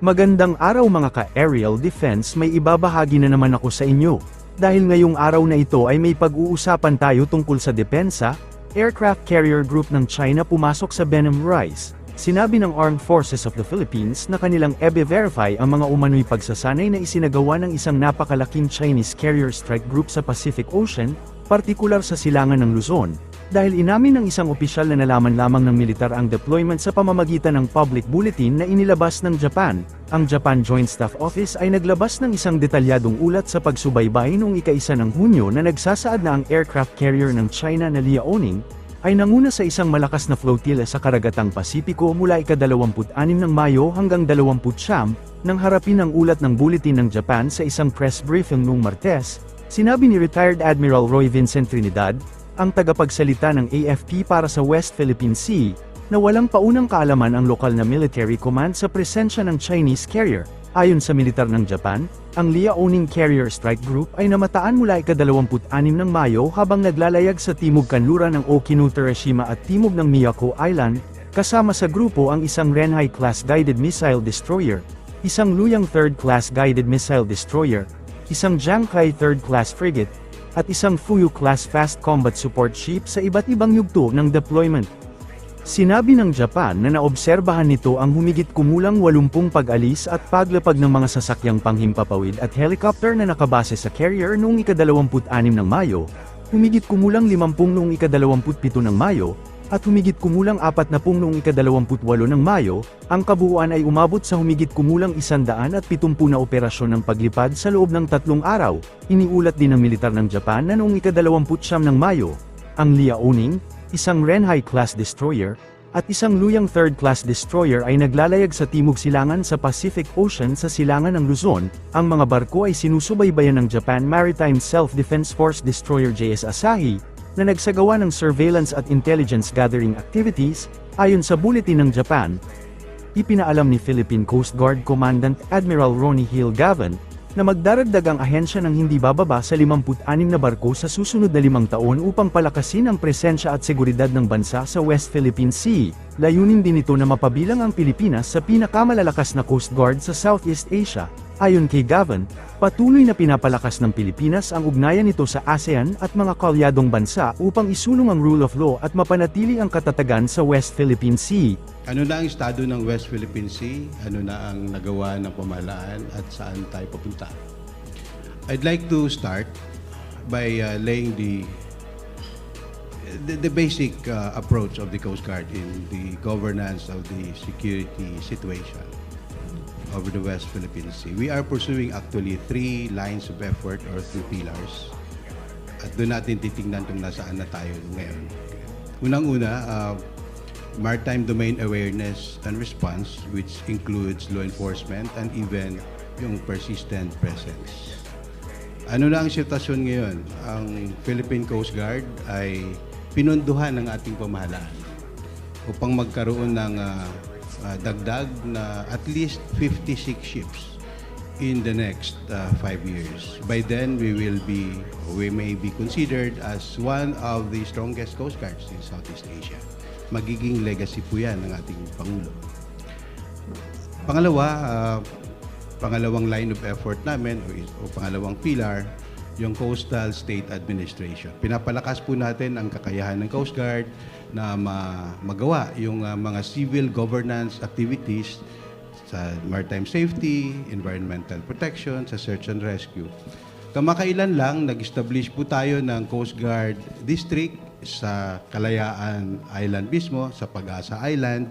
Magandang araw mga ka-aerial defense, may ibabahagi na naman ako sa inyo. Dahil ngayong araw na ito ay may pag-uusapan tayo tungkol sa depensa, aircraft carrier group ng China pumasok sa Benham Rise. Sinabi ng Armed Forces of the Philippines na kanilang e-verify ang mga umano'y pagsasanay na isinagawa ng isang napakalaking Chinese carrier strike group sa Pacific Ocean, partikular sa silangan ng Luzon. Dahil inamin ng isang opisyal na nalaman lamang ng militar ang deployment sa pamamagitan ng public bulletin na inilabas ng Japan, ang Japan Joint Staff Office ay naglabas ng isang detalyadong ulat sa pagsubaybay noong ika-1 ng Hunyo na nagsasaad na ang aircraft carrier ng China na Liaoning ay nanguna sa isang malakas na flotilla sa karagatang Pasipiko mula ika-26 ng Mayo hanggang 29 nang harapin ang ulat ng bulletin ng Japan sa isang press briefing noong Martes. Sinabi ni Retired Admiral Roy Vincent Trinidad, ang tagapagsalita ng AFP para sa West Philippine Sea, na walang paunang kaalaman ang lokal na military command sa presensya ng Chinese carrier. Ayon sa militar ng Japan, ang Liaoning Carrier Strike Group ay namataan mula ika-26 ng Mayo habang naglalayag sa timog kanluran ng Okinawa at timog ng Miyako Island, kasama sa grupo ang isang Renhai-class guided missile destroyer, isang Luyang 3rd class guided missile destroyer, isang Jiangkai 3rd class frigate, at isang Fuyu-class fast combat support ship sa iba't ibang yugto ng deployment. Sinabi ng Japan na naobserbahan nito ang humigit kumulang 80 pag-alis at paglapag ng mga sasakyang panghimpapawid at helicopter na nakabase sa carrier noong ika-26 ng Mayo, humigit kumulang 50 noong ika-27 ng Mayo, at humigit kumulang 40 noong ika-28 ng Mayo, ang kabuuan ay umabot sa humigit kumulang 170 na operasyon ng paglipad sa loob ng 3 araw. Iniulat din ng militar ng Japan na noong ika-29 ng Mayo, ang Liaoning, isang Renhai-class destroyer, at isang Luyang 3rd class destroyer ay naglalayag sa timog silangan sa Pacific Ocean sa silangan ng Luzon. Ang mga barko ay sinusubaybayan ng Japan Maritime Self-Defense Force Destroyer JS Asahi, na nagsagawa ng surveillance at intelligence gathering activities. Ayon sa bulletin ng Japan, ipinaalam ni Philippine Coast Guard Commandant Admiral Ronnie Hill Gavan, na magdaragdag ang ahensya ng hindi bababa sa 56 na barko sa susunod na 5 taon upang palakasin ang presensya at seguridad ng bansa sa West Philippine Sea. Layunin din ito na mapabilang ang Pilipinas sa pinakamalalakas na Coast Guard sa Southeast Asia. Ayon kay Gavan, patuloy na pinapalakas ng Pilipinas ang ugnayan nito sa ASEAN at mga kalyadong bansa upang isulong ang rule of law at mapanatili ang katatagan sa West Philippine Sea. Ano na ang estado ng West Philippine Sea? Ano na ang nagawa ng pamahalaan at saan tayo papunta? I'd like to start by laying the basic approach of the Coast Guard in the governance of the security situation over the West Philippine Sea. We are pursuing actually 3 lines of effort or 3 pillars. At doon natin titingnan kung nasaan na tayo ngayon. Unang-una, maritime domain awareness and response, which includes law enforcement and even yung persistent presence. Ano na ang sitwasyon ngayon? Ang Philippine Coast Guard ay pinunduhan ng ating pamahalaan upang magkaroon ng dagdag na at least 56 ships in the next 5 years. By then, we may be considered as one of the strongest coast guards in Southeast Asia. Magiging legacy po yan ng ating Pangulo. Pangalawa, pangalawang line of effort namin o pangalawang pillar, yung Coastal State Administration. Pinapalakas po natin ang kakayahan ng Coast Guard na magawa yung mga civil governance activities sa maritime safety, environmental protection, sa search and rescue. Kamakailan lang, nag-establish po tayo ng Coast Guard District sa Kalayaan Island mismo, sa Pag-asa Island,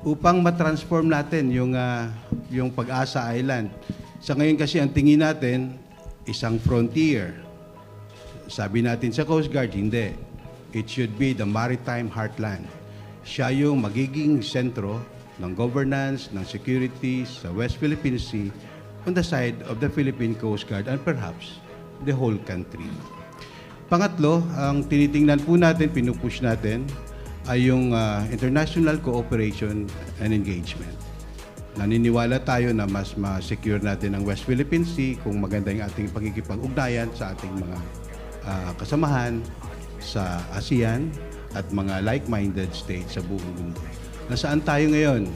upang matransform natin yung Pag-asa Island. Sa ngayon kasi ang tingin natin, isang frontier. Sabi natin sa Coast Guard, hindi. It should be the maritime heartland. Siya yung magiging sentro ng governance, ng security sa West Philippine Sea on the side of the Philippine Coast Guard and perhaps the whole country. Pangatlo, ang tinitingnan po natin, pinupush natin, ay yung international cooperation and engagement. Naniniwala tayo na mas ma-secure natin ang West Philippine Sea kung maganda yung ating pagkikipag-ugnayan sa ating mga kasamahan sa ASEAN at mga like-minded states sa buong mundo. Nasaan tayo ngayon?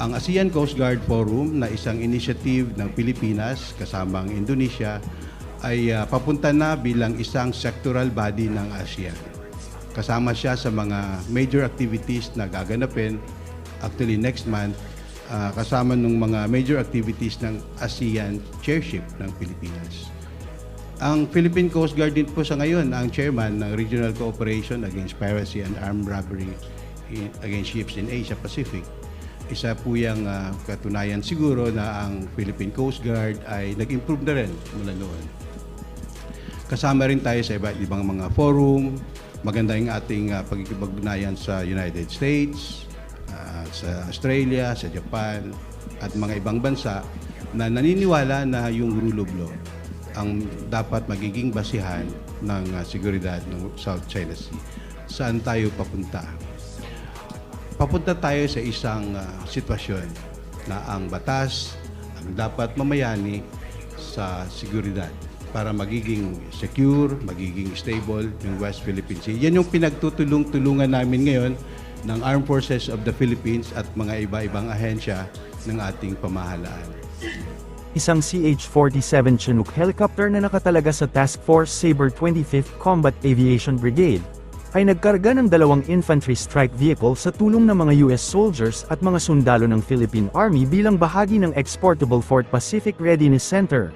Ang ASEAN Coast Guard Forum na isang initiative ng Pilipinas kasama ang Indonesia ay papunta na bilang isang sectoral body ng ASEAN. Kasama siya sa mga major activities na gaganapin actually next month, kasama ng mga major activities ng ASEAN Chairship ng Pilipinas. Ang Philippine Coast Guard din po sa ngayon ang chairman ng Regional Cooperation Against Piracy and Armed Robbery Against Ships in Asia Pacific. Isa po yung katunayan siguro na ang Philippine Coast Guard ay nag-improve na rin mula noon. Kasama rin tayo sa iba't ibang mga forum. Maganda yung ating pagkikipag-ugnayan sa United States, sa Australia, sa Japan, at mga ibang bansa na naniniwala na yung rule of law ang dapat magiging basihan ng seguridad ng South China Sea. Saan tayo papunta? Papunta tayo sa isang sitwasyon na ang batas ang dapat mamayani sa seguridad para magiging secure, magiging stable yung West Philippine Sea. Yan yung pinagtutulong-tulungan namin ngayon ng Armed Forces of the Philippines at mga iba-ibang ahensya ng ating pamahalaan. Isang CH-47 Chinook helicopter na nakatalaga sa Task Force Sabre 25th Combat Aviation Brigade ay nagkarga ng 2 infantry strike vehicle sa tulong ng mga US soldiers at mga sundalo ng Philippine Army bilang bahagi ng Exportable Fort Pacific Readiness Center.